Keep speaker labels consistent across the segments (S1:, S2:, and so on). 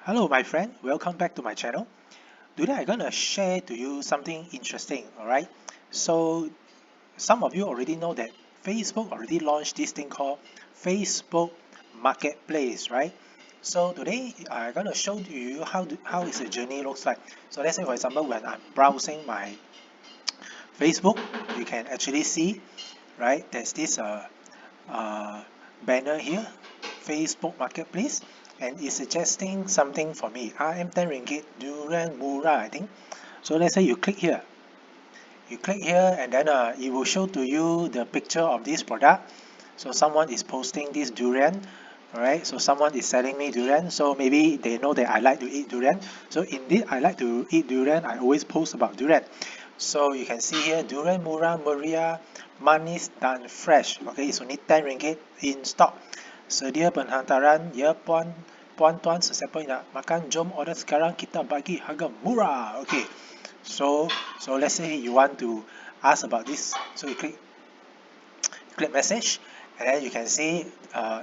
S1: Hello my friend, welcome back to my channel. Today I'm gonna share to you something interesting, alright? So some of you already know that Facebook already launched this thing called Facebook Marketplace, right? So today I'm gonna show you how is the journey looks like. So let's say for example when I'm browsing my Facebook, you can actually see, right? There's this uh, banner here, Facebook Marketplace, and it's suggesting something for me. RM10 ringgit, durian murah, I think. So let's say you click here. You click here and then it will show to you the picture of this product. So someone is posting this durian, alright? So someone is selling me durian. So maybe they know that I like to eat durian. So indeed, I like to eat durian. I always post about durian. So you can see here, durian murah meriah, manis dan fresh. Okay, it's only 10 ringgit in stock. Sedia penghantaran, ya puan-tuan sesiapa yang nak makan, jom order sekarang, kita bagi harga murah. Okay, so let's say you want to ask about this, so you click message, and then you can see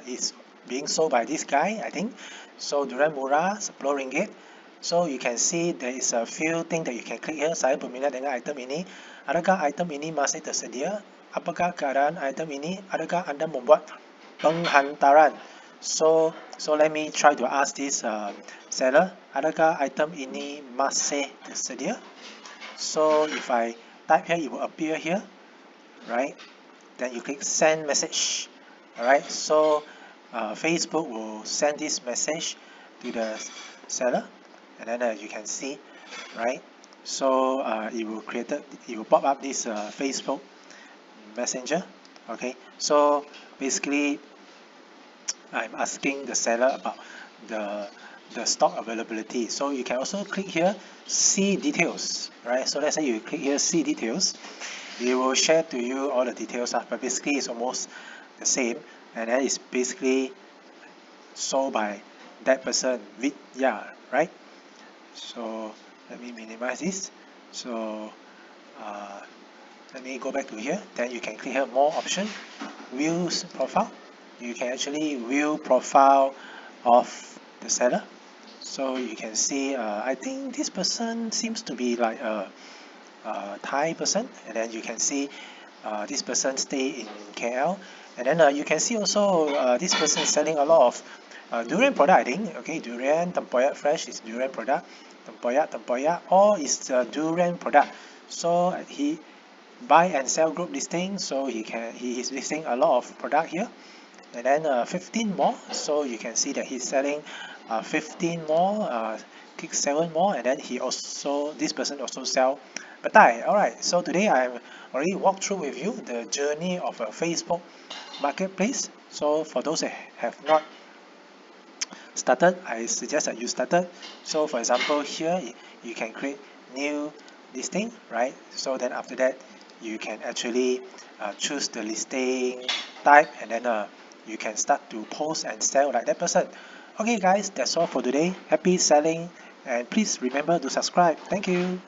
S1: it's being sold by this guy, I think. So durian murah 10 ringgit. So you can see there is a few things that you can click here. Saya berminat dengan item ini. Adakah item ini masih tersedia? Apakah keadaan item ini? Adakah anda membuat penghantaran? So let me try to ask this seller. Adakah item ini masih tersedia? So if I type here, it will appear here, right? Then you click send message. Alright, so Facebook will send this message to the seller, and then you can see, right? So it will pop up this Facebook Messenger. Okay, so basically I'm asking the seller about the stock availability. So you can also click here see details, right? So let's say you click here see details, it will share to you all the details, but basically it's almost the same, and then it's basically sold by that person with right? So let me minimize this. So uh, let me go back to here, then you can click here more option, view profile. You can actually view profile of the seller. So you can see I think this person seems to be like a Thai person, and then you can see this person stay in KL, and then you can see also this person is selling a lot of durian product, I think. Okay, durian tempoyak fresh is durian product, tempoyak all is durian product. So he buy and sell group listing, so he is listing a lot of product here, and then 15 more, so you can see that he's selling 15 more, click 7 more, and then this person also sell batai. Alright, so today I've already walked through with you the journey of a Facebook marketplace. So for those that have not started, I suggest that you started. So for example here you can create new listing, right? So then after that you can actually choose the listing type, and then you can start to post and sell like that person. Okay guys, that's all for today. Happy selling, and please remember to subscribe. Thank you.